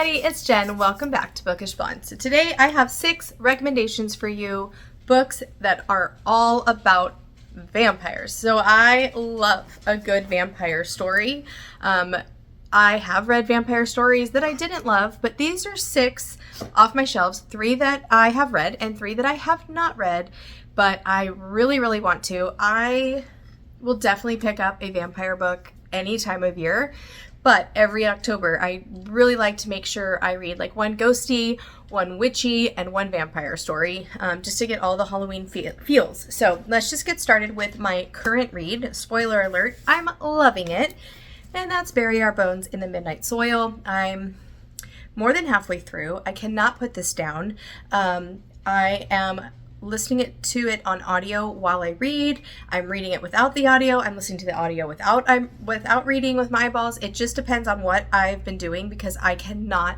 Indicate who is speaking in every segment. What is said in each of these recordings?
Speaker 1: everybody, it's Jen. Welcome back to Bookish Blonde. So today I have 6 recommendations for you, books that are all about vampires. So I love a good vampire story. I have read vampire stories that I didn't love, but these are 6 off my shelves, 3 that I have read and 3 that I have not read, but I really, really want to. I will definitely pick up a vampire book any time of year. But every October, I really like to make sure I read like one ghosty, one witchy, and one vampire story, just to get all the Halloween feels. So let's just get started with my current read. Spoiler alert, I'm loving it. And that's Bury Our Bones in the Midnight Soil. I'm more than halfway through. I cannot put this down. I am listening to it on audio while I read. I'm reading it without the audio. I'm listening to the audio without reading with my eyeballs. It just depends on what I've been doing because I cannot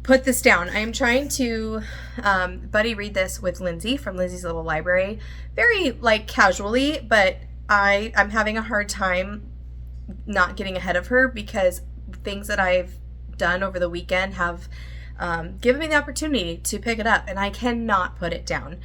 Speaker 1: put this down. I am trying to buddy read this with Lindsay from Lindsay's Little Library, very like casually, but I'm having a hard time not getting ahead of her because things that I've done over the weekend have given me the opportunity to pick it up, and I cannot put it down.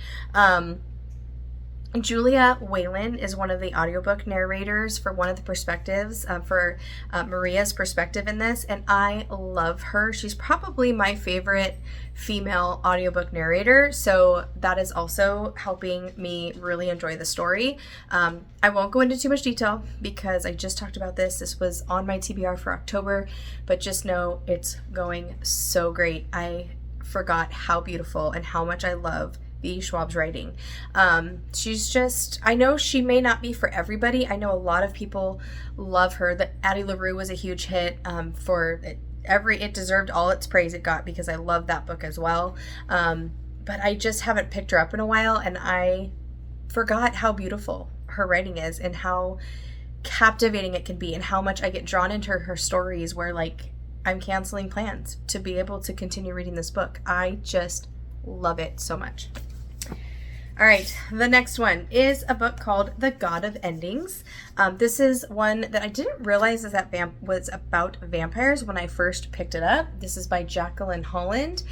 Speaker 1: Julia Whalen is one of the audiobook narrators for one of the perspectives, for Maria's perspective in this, and I love her. She's probably my favorite female audiobook narrator, so that is also helping me really enjoy the story. I won't go into too much detail because I just talked about this. This was on my TBR for October, but just know it's going so great. I forgot how beautiful and how much I love B. Schwab's writing. She's just, I know she may not be for everybody. I know a lot of people love her. The Addie LaRue was a huge hit it deserved all its praise it got because I love that book as well. But I just haven't picked her up in a while, and I forgot how beautiful her writing is and how captivating it can be and how much I get drawn into her stories where like I'm canceling plans to be able to continue reading this book. I just love it so much. All right, the next one is a book called The God of Endings. This is one that I didn't realize was about vampires when I first picked it up. This is by Jacqueline Holland.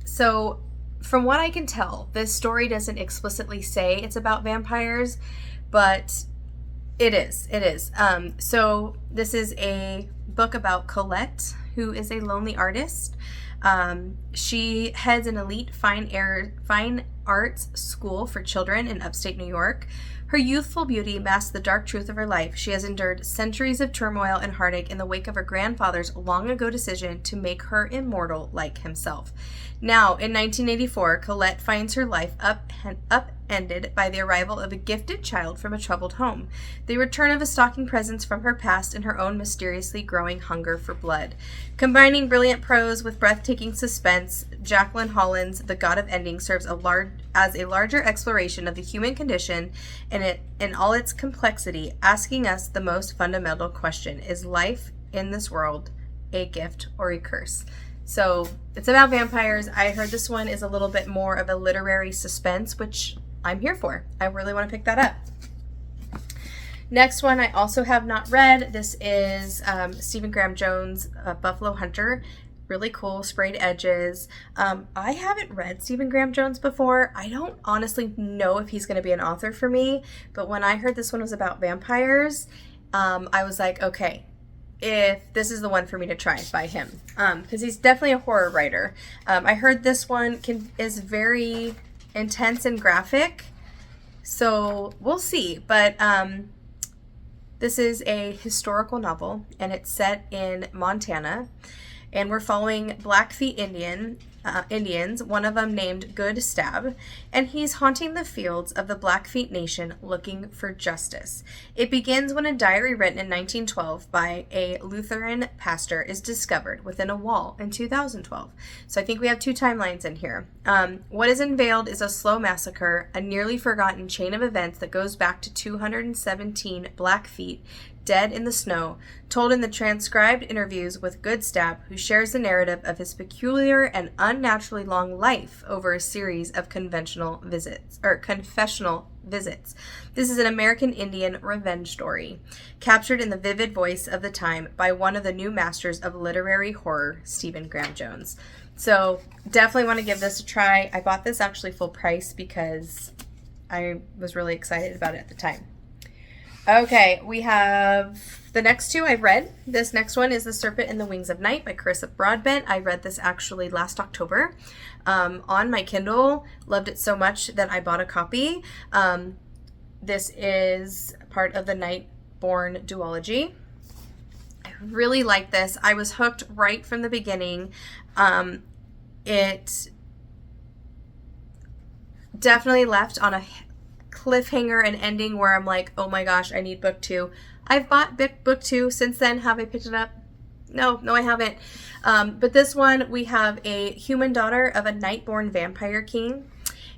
Speaker 1: So from what I can tell, this story doesn't explicitly say it's about vampires, but it is. So this is a book about Colette, who is a lonely artist. She heads an elite fine arts school for children in upstate New York. Her youthful beauty masks the dark truth of her life. She has endured centuries of turmoil and heartache in the wake of her grandfather's long ago decision to make her immortal like himself. Now, in 1984, Colette finds her life upended by the arrival of a gifted child from a troubled home, the return of a stalking presence from her past, and her own mysteriously growing hunger for blood. Combining brilliant prose with breathtaking suspense, Jacqueline Holland's The God of Endings serves as a larger exploration of the human condition in all its complexity, asking us the most fundamental question: is life in this world a gift or a curse? So it's about vampires. I heard this one is a little bit more of a literary suspense, which I'm here for. I really want to pick that up. Next one I also have not read. This is Stephen Graham Jones' Buffalo Hunter. Really cool, sprayed edges. I haven't read Stephen Graham Jones before. I don't honestly know if he's going to be an author for me, but when I heard this one was about vampires, I was like, okay, if this is the one for me to try by him, because he's definitely a horror writer. I heard this one is very intense and graphic, so we'll see. But this is a historical novel, and it's set in Montana, and we're following Blackfeet Indians, one of them named Good Stab, and he's haunting the fields of the Blackfeet Nation looking for justice. It begins when a diary written in 1912 by a Lutheran pastor is discovered within a wall in 2012. So I think we have 2 timelines in here. What is unveiled is a slow massacre, a nearly forgotten chain of events that goes back to 217 Blackfeet dead in the snow, told in the transcribed interviews with Goodstab, who shares the narrative of his peculiar and unnaturally long life over a series of confessional visits. This is an American Indian revenge story, captured in the vivid voice of the time by one of the new masters of literary horror, Stephen Graham Jones. So definitely want to give this a try. I bought this actually full price because I was really excited about it at the time. Okay, we have the next two I've read. This next one is The Serpent and the Wings of Night by Carissa Broadbent. I read this actually last October on my Kindle. Loved it so much that I bought a copy. This is part of the Nightborn duology. I really like this. I was hooked right from the beginning. It definitely left on a cliffhanger and ending where I'm like, oh my gosh, I need book 2. I've bought book 2 since then. Have I picked it up? No, I haven't. But this one, we have a human daughter of a Nightborn vampire king,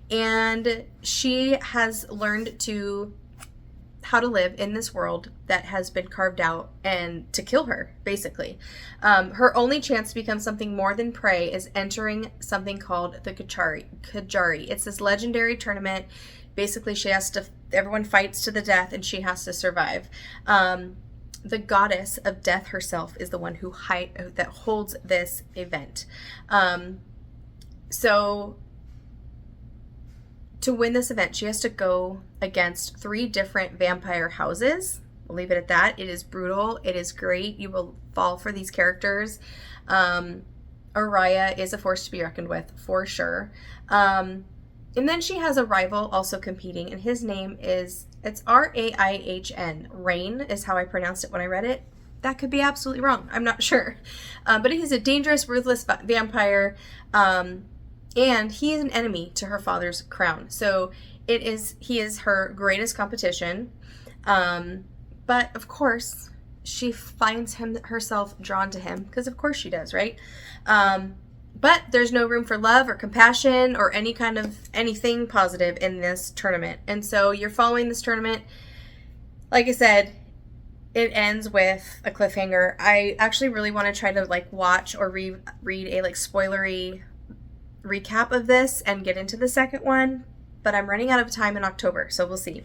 Speaker 1: and she has learned how to live in this world that has been carved out and to kill her, basically. Her only chance to become something more than prey is entering something called the Kajari. It's this legendary tournament. Basically, everyone fights to the death and she has to survive. The goddess of death herself is the one that holds this event. So to win this event, she has to go against 3 different vampire houses. We'll leave it at that. It is brutal. It is great. You will fall for these characters. Araya is a force to be reckoned with, for sure. And then she has a rival also competing, and his name it's Raihn. Rain is how I pronounced it when I read it. That could be absolutely wrong. I'm not sure. But he's a dangerous, ruthless vampire, and he is an enemy to her father's crown. So he is her greatest competition. But of course, she finds herself drawn to him, because of course she does, right? But there's no room for love or compassion or anything positive in this tournament. And so you're following this tournament. Like I said, it ends with a cliffhanger. I actually really want to try to watch or read a spoilery recap of this and get into the second one, but I'm running out of time in October, so we'll see.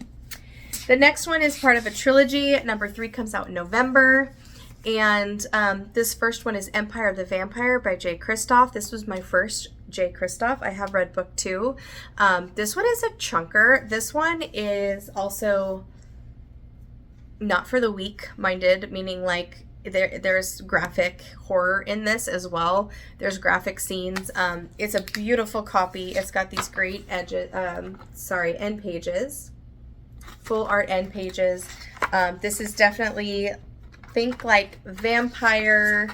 Speaker 1: The next one is part of a trilogy. Number 3 comes out in November. And this first one is Empire of the Vampire by Jay Kristoff. This was my first Jay Kristoff. I have read book 2. This one is a chunker. This one is also not for the weak-minded, meaning there's graphic horror in this as well. There's graphic scenes. It's a beautiful copy. It's got these great end pages. Full art end pages. This is definitely... think vampire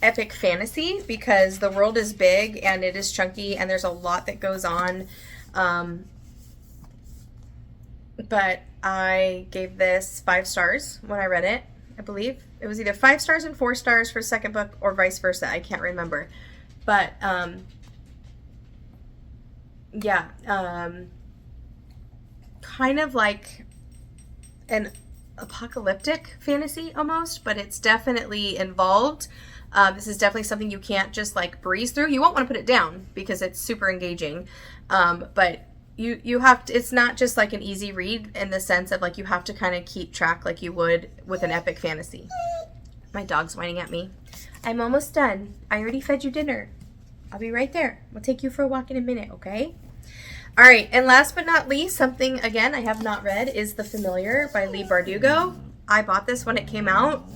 Speaker 1: epic fantasy, because the world is big and it is chunky and there's a lot that goes on. But I gave this 5 stars when I read it. I believe it was either 5 stars and 4 stars for second book or vice versa. I can't remember. But kind of like an apocalyptic fantasy almost, but it's definitely involved. This is definitely something you can't just breeze through. You won't want to put it down because it's super engaging, but you have to, it's not just an easy read in the sense of you have to kind of keep track like you would with an epic fantasy. My dog's whining at me. I'm almost done. I already fed you dinner. I'll be right there. We'll take you for a walk in a minute, okay? All right, and last but not least, something, again, I have not read, is The Familiar by Leigh Bardugo. I bought this when it came out.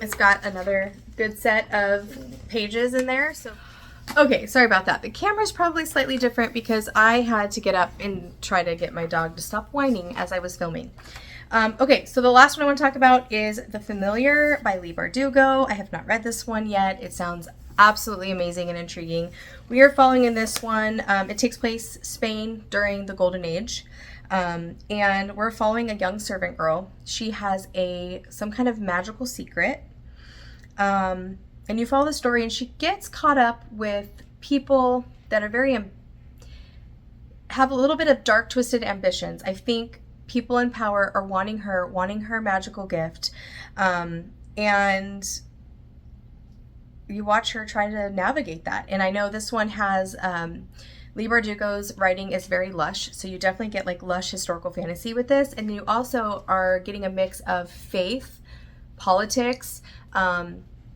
Speaker 1: It's got another good set of pages in there. Okay, sorry about that. The camera's probably slightly different because I had to get up and try to get my dog to stop whining as I was filming. Okay, so the last one I want to talk about is The Familiar by Leigh Bardugo. I have not read this one yet. It sounds absolutely amazing and intriguing. We are following in this one. It takes place Spain during the Golden Age, and we're following a young servant girl. She has some kind of magical secret, and you follow the story, and she gets caught up with people that are have a little bit of dark, twisted ambitions. I think people in power are wanting her magical gift, and you watch her try to navigate that. And I know this one has Leigh Bardugo's writing is very lush, so you definitely get like lush historical fantasy with this, and you also are getting a mix of faith, politics,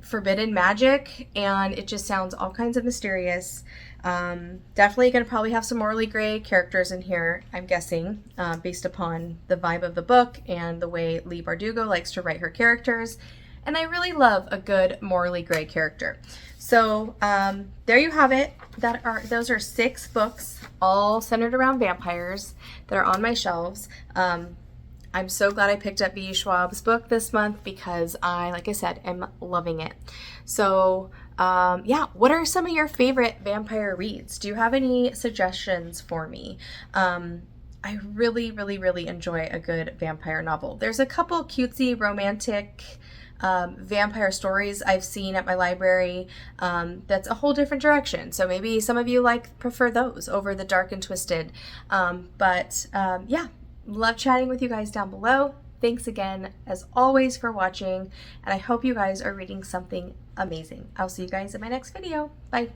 Speaker 1: forbidden magic, and it just sounds all kinds of mysterious. Definitely going to probably have some morally gray characters in here, I'm guessing, based upon the vibe of the book and the way Leigh Bardugo likes to write her characters. And I really love a good morally gray character. So there you have it. Those are 6 books, all centered around vampires, that are on my shelves. I'm so glad I picked up V. Schwab's book this month because I, like I said, am loving it. So yeah, what are some of your favorite vampire reads? Do you have any suggestions for me? I really, really, really enjoy a good vampire novel. There's a couple cutesy romantic vampire stories I've seen at my library that's a whole different direction. So maybe some of you prefer those over the dark and twisted. Yeah, love chatting with you guys down below. Thanks again, as always, for watching, and I hope you guys are reading something amazing. I'll see you guys in my next video. Bye.